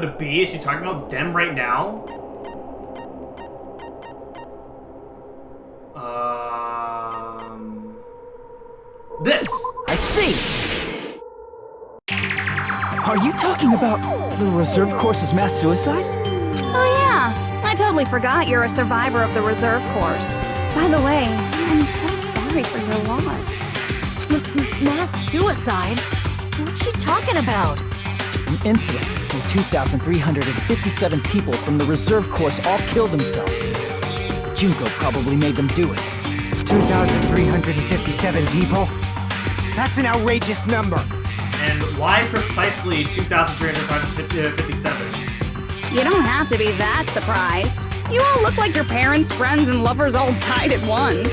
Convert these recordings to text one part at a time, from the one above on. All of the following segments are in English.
Could it be? Is she talking about them right now? This! I see! Are you talking about the reserve course's mass suicide? Oh yeah, I totally forgot you're a survivor of the reserve course. By the way, I'm so sorry for your loss. Mass suicide? What's she talking about? An incident where 2,357 people from the reserve course all killed themselves. Junko probably made them do it. 2,357 people? That's an outrageous number. And why precisely 2,357? You don't have to be that surprised. You all look like your parents, friends, and lovers all died at once.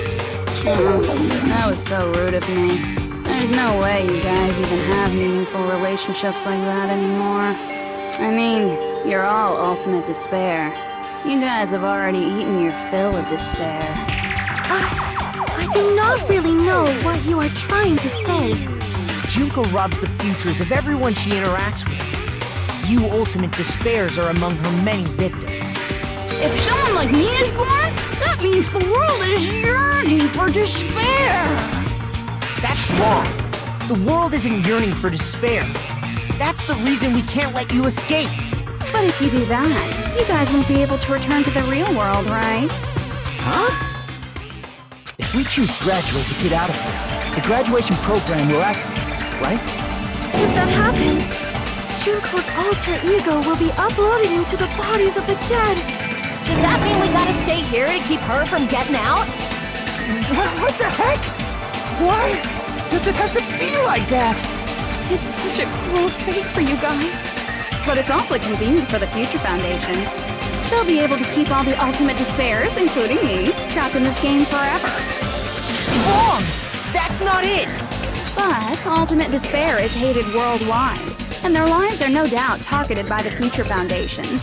Oh, that was so rude of me. There's no way you guys even have meaningful relationships like that anymore. I mean, you're all ultimate despair. You guys have already eaten your fill of despair. I do not really know what you are trying to say. Junko robs the futures of everyone she interacts with. You ultimate despairs are among her many victims. If someone like me is born, that means the world is yearning for despair. That's wrong. The world isn't yearning for despair. That's the reason we can't let you escape. But if you do that, you guys won't be able to return to the real world, right? Huh? If we choose graduate to get out of here, the graduation program will activate, right? If that happens, Junko's alter ego will be uploaded into the bodies of the dead. Does that mean we gotta stay here to keep her from getting out? What the heck? Why does it have to be like that? It's such a cruel fate for you guys. But it's awfully convenient for the Future Foundation. They'll be able to keep all the ultimate despairs, including me, trapped in this game forever. Wrong! That's not it! But ultimate despair is hated worldwide, and their lives are no doubt targeted by the Future Foundation.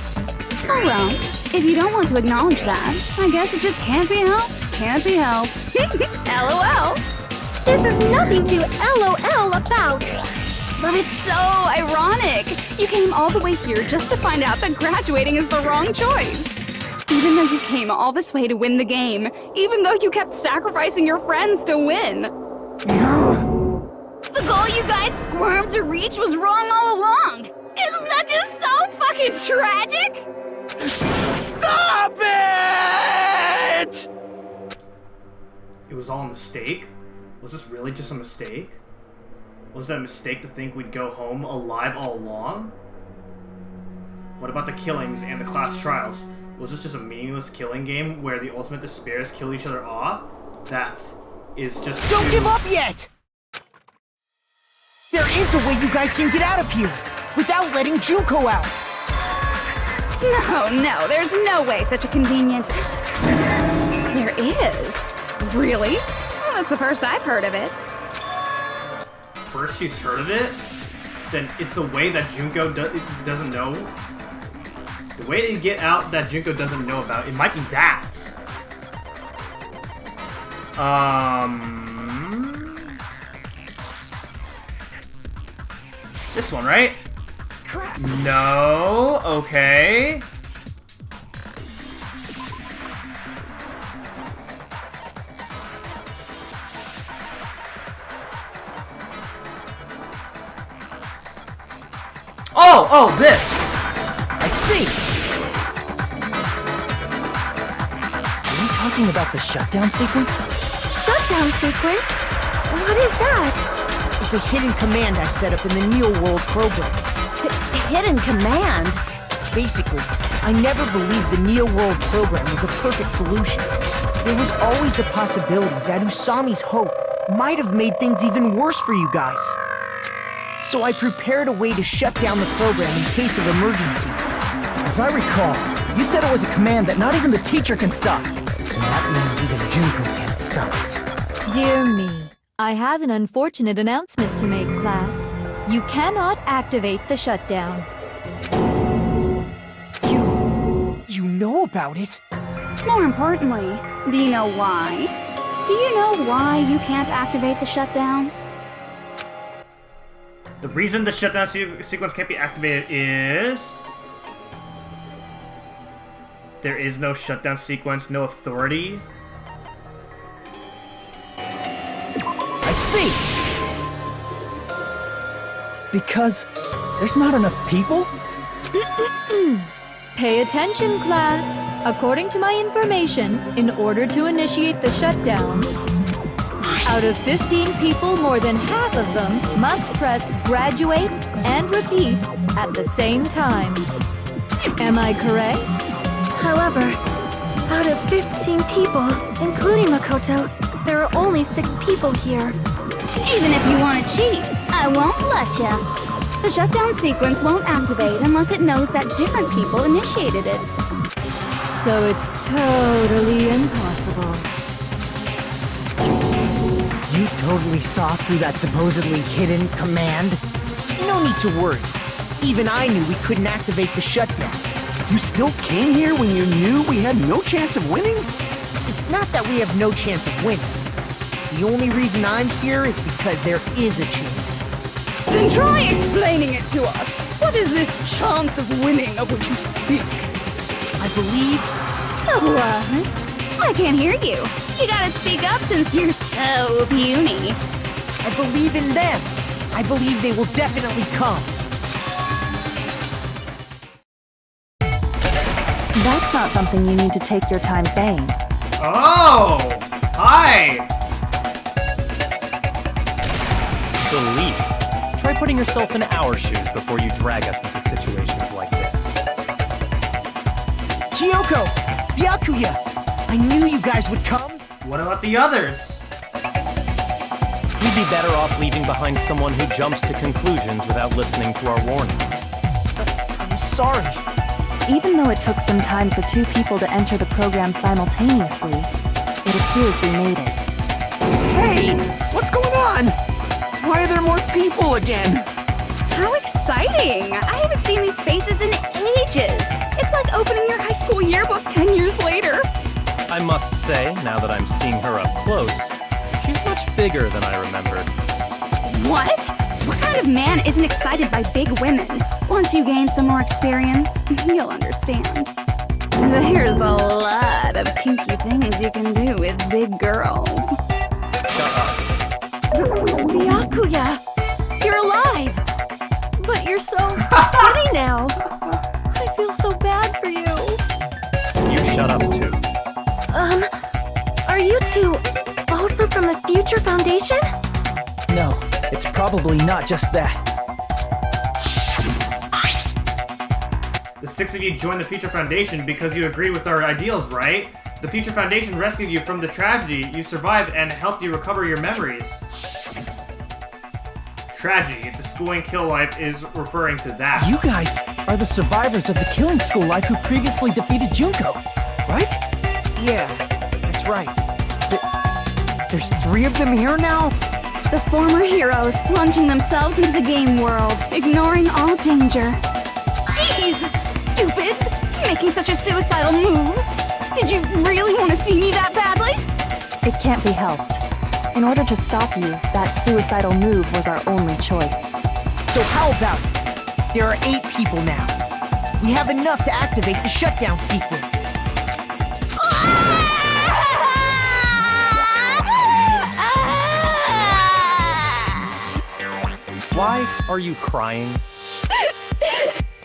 Oh well, if you don't want to acknowledge that, I guess it just can't be helped. Can't be helped. LOL. This is nothing to LOL about. But it's so ironic. You came all the way here just to find out that graduating is the wrong choice. Even though you came all this way to win the game, even though you kept sacrificing your friends to win. The goal you guys squirmed to reach was wrong all along. Isn't that just so fucking tragic? Stop it! It was all a mistake? Was this really just a mistake? Was that a mistake to think we'd go home alive all along? What about the killings and the class trials? Was this just a meaningless killing game where the ultimate despairs kill each other off? That is just Don't give up yet! There is a way you guys can get out of here without letting Junko out. No, there's no way such a convenient... There is? Really? Well, that's the first I've heard of it. First she's heard of it? Then it's a way that Junko doesn't know? The way to get out that Junko doesn't know about, it might be that. This one, right? Crap. No, okay. Oh, this! I see! Are you talking about the shutdown sequence? Shutdown sequence? What is that? It's a hidden command I set up in the Neo World program. Hidden command? Basically, I never believed the Neo World program was a perfect solution. There was always a possibility that Usami's hope might have made things even worse for you guys. So I prepared a way to shut down the program in case of emergencies. As I recall, you said it was a command that not even the teacher can stop. And that means even Junko can't stop it. Dear me, I have an unfortunate announcement to make, class. You cannot activate the shutdown. You know about it? More importantly, do you know why? Do you know why you can't activate the shutdown? The reason the shutdown sequence can't be activated is... There is no shutdown sequence, no authority. I see! Because there's not enough people? Pay attention, class. According to my information, in order to initiate the shutdown, out of 15 people, more than half of them must press graduate and repeat at the same time. Am I correct? However, out of 15 people, including Makoto, there are only 6 people here. Even if you want to cheat, I won't let ya. The shutdown sequence won't activate unless it knows that different people initiated it. So it's totally impossible. You totally saw through that supposedly hidden command? No need to worry. Even I knew we couldn't activate the shutdown. You still came here when you knew we had no chance of winning? It's not that we have no chance of winning. The only reason I'm here is because there is a chance. Then try explaining it to us. What is this chance of winning of which you speak? I believe... What? I can't hear you. You gotta speak up since you're so puny. I believe in them. I believe they will definitely come. That's not something you need to take your time saying. Oh! Hi! Believe. Try putting yourself in our shoes before you drag us into situations like this. Gyoko! Byakuya! I knew you guys would come! What about the others? We'd be better off leaving behind someone who jumps to conclusions without listening to our warnings. I'm sorry. Even though it took some time for 2 people to enter the program simultaneously, it appears we made it. Hey! What's going on? Why are there more people again? How exciting! I haven't seen these faces in ages. It's like opening your high school yearbook 10 years later. I must say, now that I'm seeing her up close, she's much bigger than I remembered. What? What kind of man isn't excited by big women? Once you gain some more experience, you'll understand. There's a lot of kinky things you can do with big girls. Shut up. Byakuya! You're alive! But you're so skinny now. I feel so bad for you. You shut up too. Are you two also from the Future Foundation? No, it's probably not just that. The 6 of you joined the Future Foundation because you agree with our ideals, right? The Future Foundation rescued you from the tragedy, you survived, and helped you recover your memories. Tragedy, the schooling kill life is referring to that. You guys are the survivors of the killing school life who previously defeated Junko, right? Yeah, that's right. There's 3 of them here now? The former heroes plunging themselves into the game world, ignoring all danger. Jeez, stupids! Making such a suicidal move! Did you really want to see me that badly? It can't be helped. In order to stop you, that suicidal move was our only choice. So how about it? There are 8 people now. We have enough to activate the shutdown sequence. Why are you crying?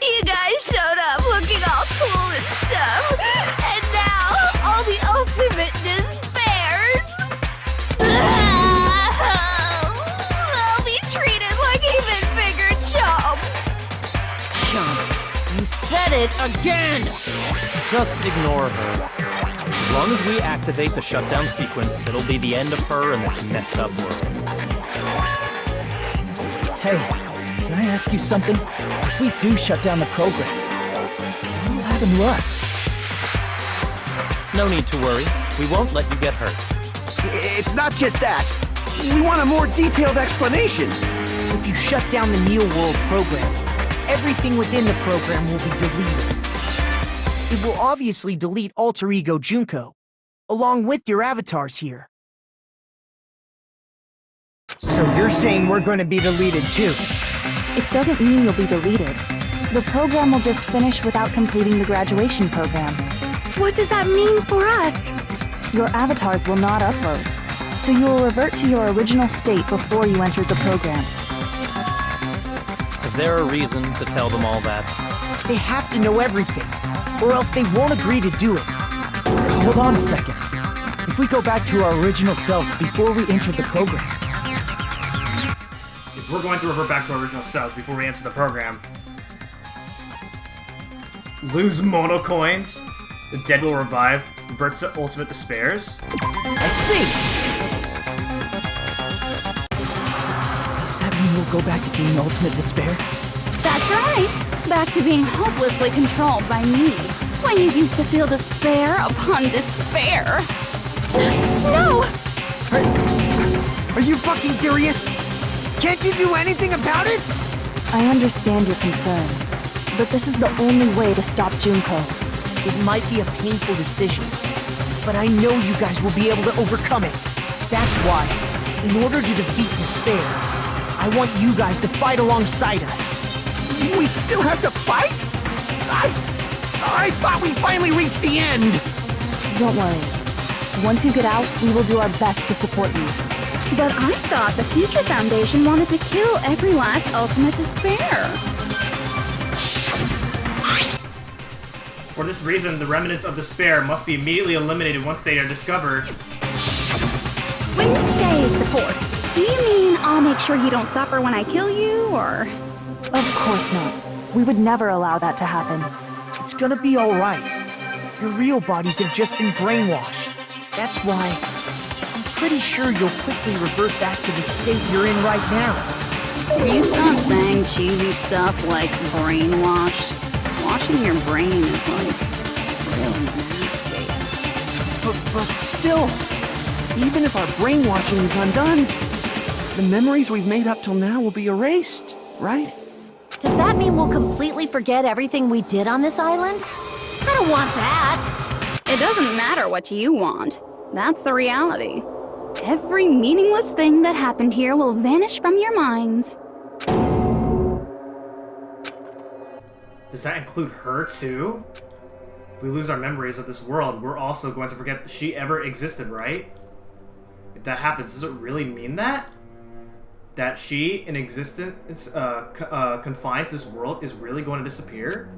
You guys showed up looking all cool and stuff, and now all the ultimate despairs. They'll be treated like even bigger chumps. Chump, you said it again! Just ignore her. As long as we activate the shutdown sequence, it'll be the end of her in this messed up world. Hey, can I ask you something? If we do shut down the program, what will happen to us? No need to worry. We won't let you get hurt. It's not just that. We want a more detailed explanation. If you shut down the Neo World program, everything within the program will be deleted. It will obviously delete Alter Ego Junko, along with your avatars here. So you're saying we're going to be deleted too? It doesn't mean you'll be deleted. The program will just finish without completing the graduation program. What does that mean for us? Your avatars will not upload, so you will revert to your original state before you entered the program. Is there a reason to tell them all that? They have to know everything, or else they won't agree to do it. Hold on a second. If we go back to our original selves before we entered the program... If we're going to revert back to our original selves before we enter the program... Lose mono coins, the dead will revive, revert to ultimate despairs. I see! Does that mean we'll go back to being ultimate despair? That's right! Back to being hopelessly controlled by me, when you used to feel despair upon despair. No! Are you fucking serious? Can't you do anything about it? I understand your concern, but this is the only way to stop Junko. It might be a painful decision, but I know you guys will be able to overcome it. That's why, in order to defeat despair, I want you guys to fight alongside us. We still have to fight? I thought we finally reached the end! Don't worry. Once you get out, we will do our best to support you. But I thought the Future Foundation wanted to kill every last ultimate despair. For this reason, the remnants of despair must be immediately eliminated once they are discovered. When you say support, do you mean I'll make sure you don't suffer when I kill you, or...? Of course not. We would never allow that to happen. It's gonna be alright. Your real bodies have just been brainwashed. That's why I'm pretty sure you'll quickly revert back to the state you're in right now. Will you stop saying cheesy stuff like brainwashed? Washing your brain is like really nasty. But still, even if our brainwashing is undone, the memories we've made up till now will be erased, right? Does that mean we'll completely forget everything we did on this island? I don't want that! It doesn't matter what you want. That's the reality. Every meaningless thing that happened here will vanish from your minds. Does that include her, too? If we lose our memories of this world, we're also going to forget that she ever existed, right? If that happens, does it really mean that? That she, in existence, confined to this world, is really going to disappear?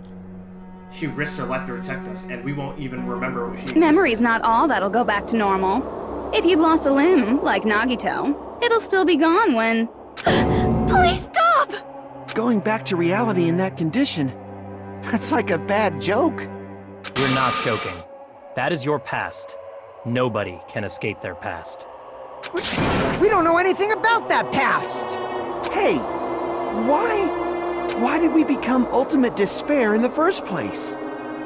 She risks her life to protect us, and we won't even remember what she existed. Memory's not all that'll go back to normal. If you've lost a limb, like Nagito, it'll still be gone when... Please stop! Going back to reality in that condition, that's like a bad joke. We're not joking. That is your past. Nobody can escape their past. We don't know anything about that past! Hey, why did we become ultimate despair in the first place?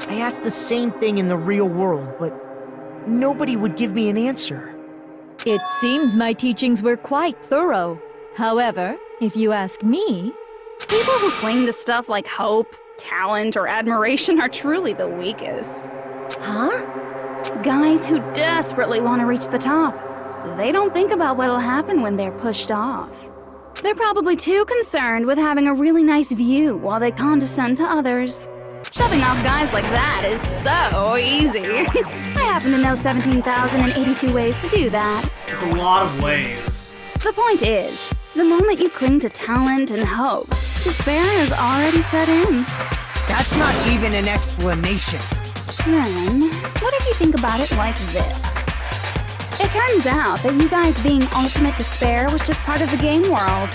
I asked the same thing in the real world, but nobody would give me an answer. It seems my teachings were quite thorough. However, if you ask me... People who cling to stuff like hope, talent, or admiration are truly the weakest. Huh? Guys who desperately want to reach the top. They don't think about what'll happen when they're pushed off. They're probably too concerned with having a really nice view while they condescend to others. Shoving off guys like that is so easy. I happen to know 17,082 ways to do that. It's a lot of ways. The point is, the moment you cling to talent and hope, despair has already set in. That's not even an explanation. Then, what if you think about it like this? It turns out that you guys being ultimate despair was just part of the game world.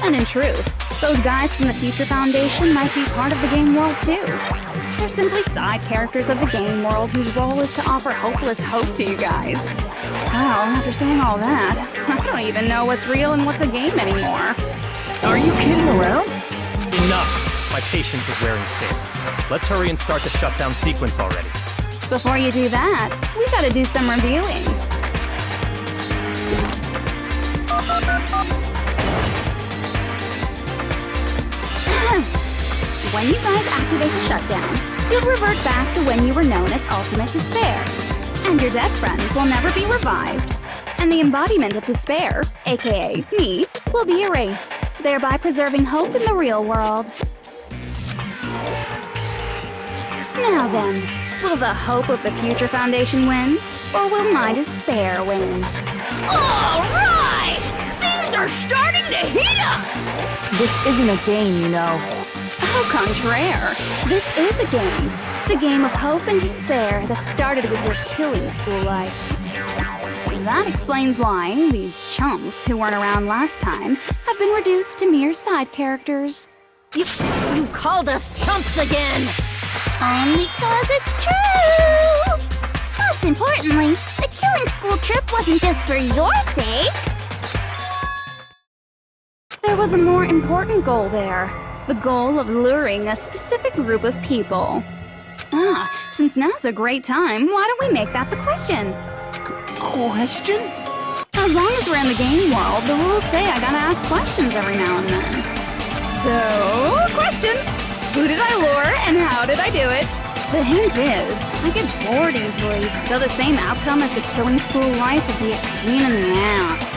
And in truth, those guys from the Future Foundation might be part of the game world too. They're simply side characters of the game world whose role is to offer hopeless hope to you guys. Well, after saying all that, I don't even know what's real and what's a game anymore. Are you kidding around? Enough! My patience is wearing thin. Let's hurry and start the shutdown sequence already. Before you do that, we gotta do some reviewing. When you guys activate the shutdown, you'll revert back to when you were known as Ultimate Despair. And your dead friends will never be revived. And the embodiment of despair, aka me, will be erased, thereby preserving hope in the real world. Now then, Will the hope of the Future Foundation win? Or will my despair win? Alright! Things are starting to heat up! This isn't a game, you know. Au contraire, this is a game. The game of hope and despair that started with your killing school life. That explains why these chumps who weren't around last time have been reduced to mere side characters. You called us chumps again! Only 'cause it's true! Most importantly, the killing school trip wasn't just for your sake. There was a more important goal there. The goal of luring a specific group of people. Since now's a great time, why don't we make that the question? Question? As long as we're in the game world, the rules say I gotta ask questions every now and then. So, question! Who did I lure and how did I do it? The hint is, I get bored easily, so the same outcome as the killing school life would be a pain in the ass.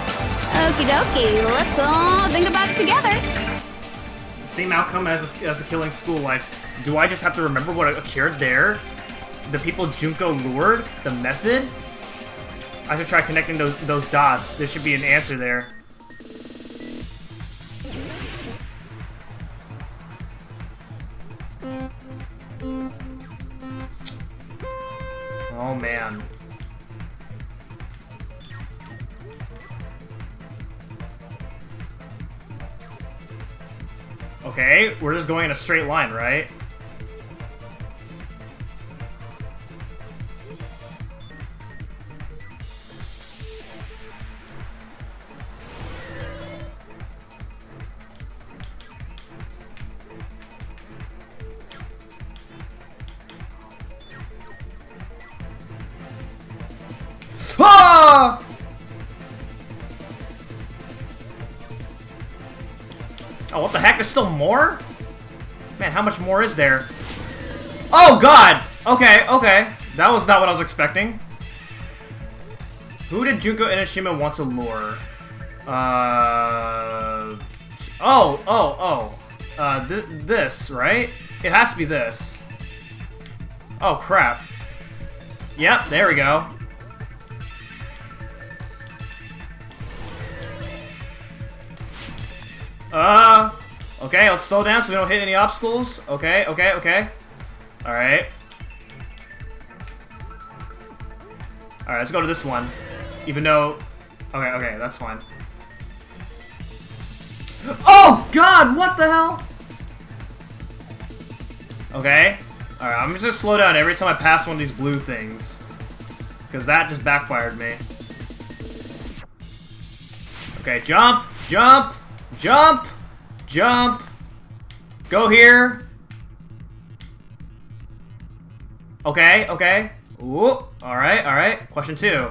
Okie dokie, let's all think about it together. Same outcome as the killing school life. Do I just have to remember what occurred there? The people Junko lured? The method? I should try connecting those dots. There should be an answer there. Oh man. Okay, we're just going in a straight line, right? Ah! Oh, what the heck? There's still more? Man, how much more is there? Oh, God! Okay, okay. That was not what I was expecting. Who did Junko Enoshima want to lure? This, right? It has to be this. Oh, crap. Yep, there we go. Okay, let's slow down so we don't hit any obstacles. Okay, okay, okay. Alright. Alright, let's go to this one. Even though... Okay, okay, that's fine. Oh, God! What the hell? Okay. Alright, I'm just gonna slow down every time I pass one of these blue things. Because that just backfired me. Okay, jump! Jump! Jump! Jump! Go here! Okay, okay. Ooh, alright, alright. Question 2.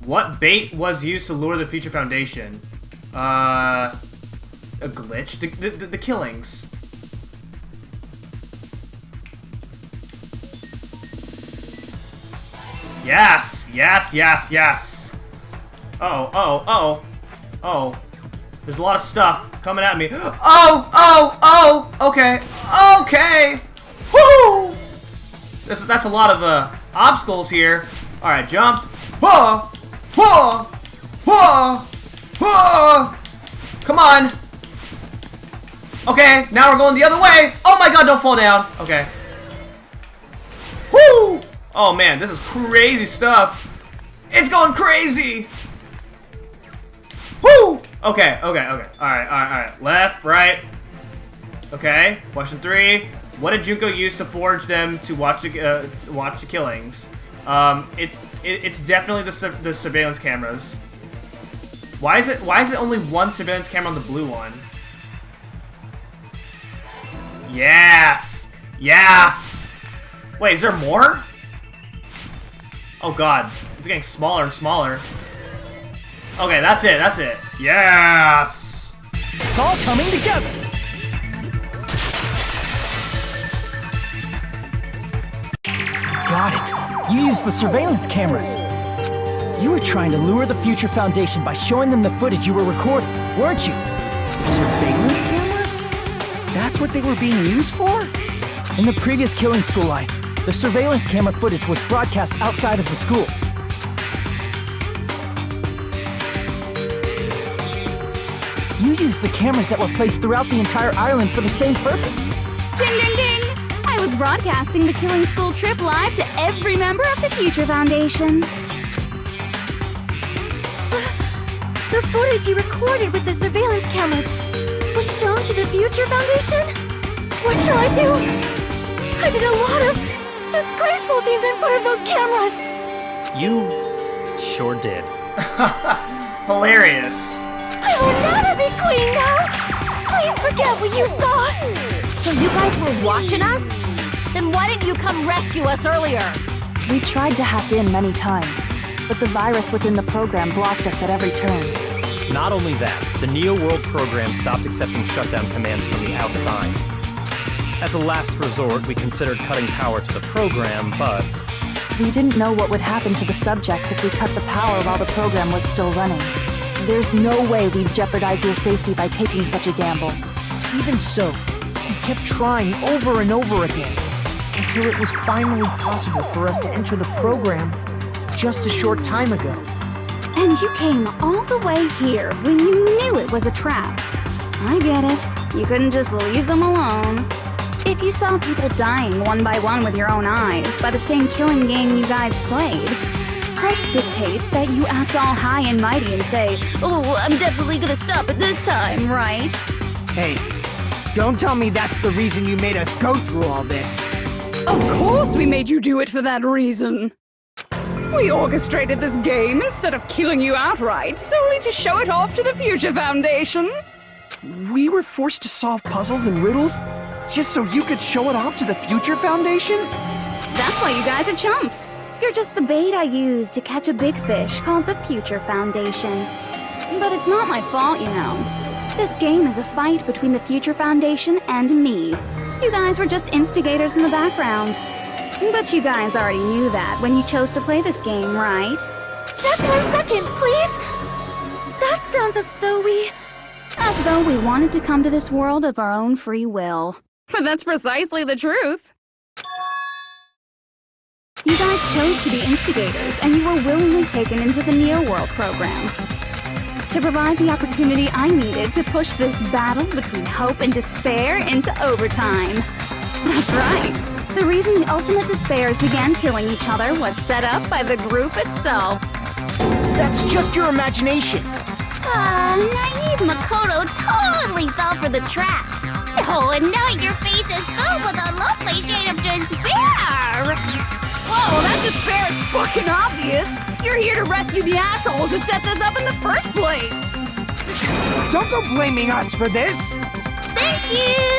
What bait was used to lure the Future Foundation? A glitch? The killings. Yes! Yes, yes, yes! Oh, oh, oh. Oh. There's a lot of stuff coming at me. Oh! Oh! Oh! Okay. Okay! Woo! That's a lot of obstacles here. Alright, jump. Whoa! Whoa! Whoa! Whoa! Come on! Okay, now we're going the other way! Oh my god, don't fall down! Okay. Woo! Oh man, this is crazy stuff! It's going crazy! Woo! Okay, okay, okay. Alright, alright, alright. Left, right. Okay, question 3. What did Junko use to forge them to watch the killings? It's definitely the surveillance cameras. Why is it only one surveillance camera on the blue one? Yes! Yes! Wait, is there more? Oh god, it's getting smaller and smaller. Okay, that's it, that's it. Yes! It's all coming together! Got it. You used the surveillance cameras. You were trying to lure the Future Foundation by showing them the footage you were recording, weren't you? Surveillance cameras? That's what they were being used for? In the previous killing school life, The surveillance camera footage was broadcast outside of the school. You used the cameras that were placed throughout the entire island for the same purpose. Ding, ding, ding! I was broadcasting the Killing School trip live to every member of the Future Foundation. The footage you recorded with the surveillance cameras was shown to the Future Foundation? What shall I do? I did a lot of disgraceful things in front of those cameras! You sure did. Hilarious. I will never be clean now! Please forget what you saw! So you guys were watching us? Then why didn't you come rescue us earlier? We tried to hack in many times, but the virus within the program blocked us at every turn. Not only that, the Neo World program stopped accepting shutdown commands from the outside. As a last resort, we considered cutting power to the program, but... We didn't know what would happen to the subjects if we cut the power while the program was still running. There's no way we'd jeopardize your safety by taking such a gamble. Even so, we kept trying over and over again, until it was finally possible for us to enter the program just a short time ago. And you came all the way here when you knew it was a trap. I get it. You couldn't just leave them alone. If you saw people dying one by one with your own eyes by the same killing game you guys played, hope dictates that you act all high and mighty and say, "Oh, I'm definitely gonna stop it this time, right?" Hey, don't tell me that's the reason you made us go through all this. Of course we made you do it for that reason. We orchestrated this game instead of killing you outright, solely to show it off to the Future Foundation. We were forced to solve puzzles and riddles just so you could show it off to the Future Foundation? That's why you guys are chumps. You're just the bait I used to catch a big fish called the Future Foundation. But it's not my fault, you know. This game is a fight between the Future Foundation and me. You guys were just instigators in the background. But you guys already knew that when you chose to play this game, right? Just 1 second, please! That sounds as though we... As though we wanted to come to this world of our own free will. But that's precisely the truth. You guys chose to be instigators, and you were willingly taken into the Neo World program. To provide the opportunity I needed to push this battle between hope and despair into overtime. That's right. The reason the Ultimate Despairs began killing each other was set up by the group itself. That's just your imagination. Naive Makoto totally fell for the trap. Oh, and now your face is filled with a lovely shade of despair! Whoa, that despair is fucking obvious! You're here to rescue the assholes who set this up in the first place! Don't go blaming us for this! Thank you!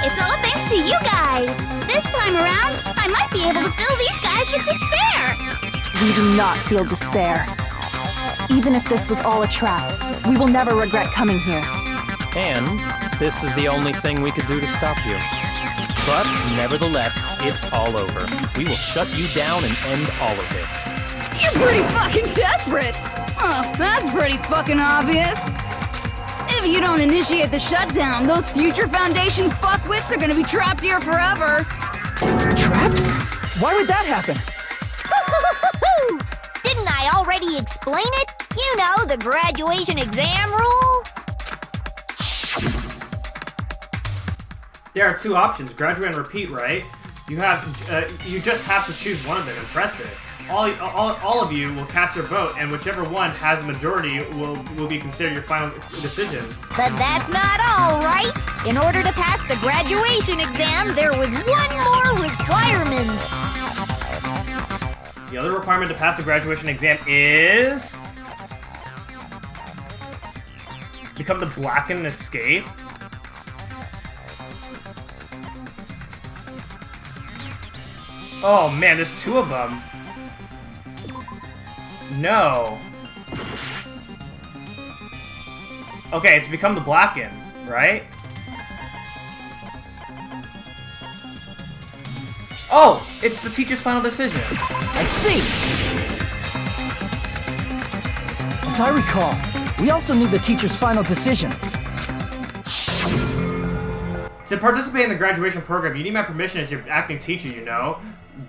It's all thanks to you guys! This time around, I might be able to fill these guys with despair! We do not feel despair. Even if this was all a trap, we will never regret coming here. And this is the only thing we could do to stop you. But nevertheless, it's all over. We will shut you down and end all of this. You're pretty fucking desperate! Oh, that's pretty fucking obvious. If you don't initiate the shutdown, those Future Foundation fuckwits are gonna be trapped here forever. Trapped? Why would that happen? Didn't I already explain it? You know, the graduation exam rule? There are two options, graduate and repeat, right? You just have to choose one of them and press it. All of you will cast your vote, and whichever one has the majority will be considered your final decision. But that's not all, right? In order to pass the graduation exam, there was one more requirement. The other requirement to pass the graduation exam is... become the Blacken and escape. Oh man, there's two of them. No. Okay, it's become the Blacken, right? Oh, it's the teacher's final decision. I see! As I recall, we also need the teacher's final decision. To participate in the graduation program, you need my permission as your acting teacher, you know.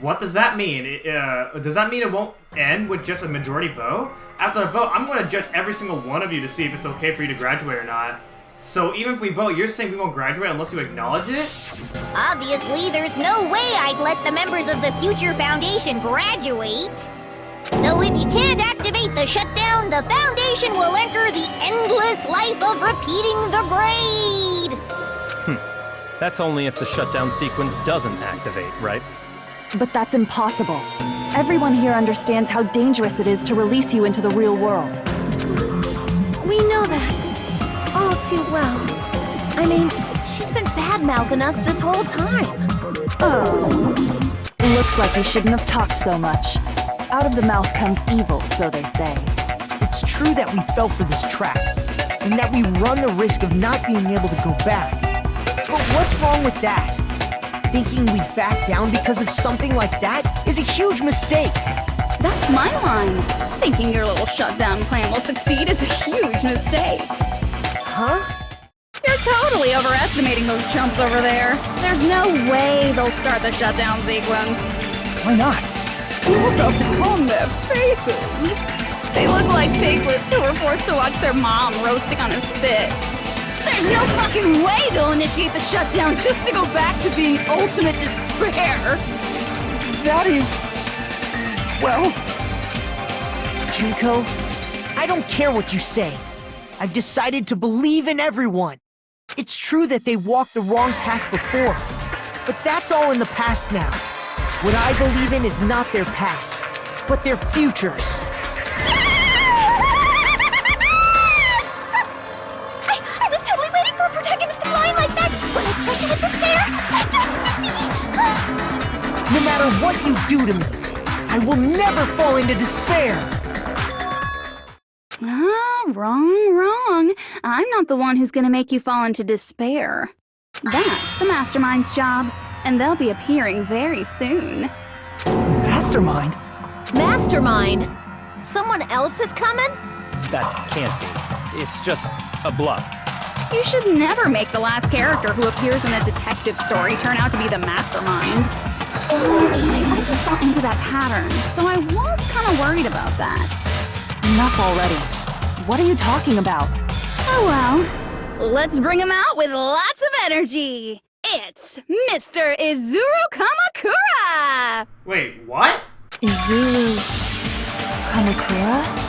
What does that mean? Does that mean it won't end with just a majority vote? After the vote, I'm going to judge every single one of you to see if it's okay for you to graduate or not. So even if we vote, you're saying we won't graduate unless you acknowledge it? Obviously, there's no way I'd let the members of the Future Foundation graduate. So if you can't activate the shutdown, the Foundation will enter the endless life of repeating the grade. That's only if the shutdown sequence doesn't activate, right? But that's impossible. Everyone here understands how dangerous it is to release you into the real world. We know that. All too well. I mean, she's been bad-mouthing us this whole time. Oh. Looks like you shouldn't have talked so much. Out of the mouth comes evil, so they say. It's true that we fell for this trap, and that we run the risk of not being able to go back. But what's wrong with that? Thinking we'd back down because of something like that is a huge mistake. That's my line. Thinking your little shutdown plan will succeed is a huge mistake. Huh? You're totally overestimating those chumps over there. There's no way they'll start the shutdown sequence. Why not? Look upon their faces. They look like piglets who were forced to watch their mom roasting on a spit. There's no fucking way they'll initiate the shutdown just to go back to being ultimate despair. That is... well... Junko, I don't care what you say. I've decided to believe in everyone. It's true that they walked the wrong path before, but that's all in the past now. What I believe in is not their past, but their futures. I was totally waiting for a protagonist to line like that. When I crush you with despair, ecstasy. No matter what you do to me, I will never fall into despair. Wrong. I'm not the one who's gonna make you fall into despair. That's the Mastermind's job, and they'll be appearing very soon. Mastermind? Mastermind? Someone else is coming? That can't be. It's just a bluff. You should never make the last character who appears in a detective story turn out to be the Mastermind. I always fell into that pattern, so I was kind of worried about that. Enough already. What are you talking about? Oh well, let's bring him out with lots of energy. It's Mr. Izuru Kamakura! Wait, what? Izuru Kamakura?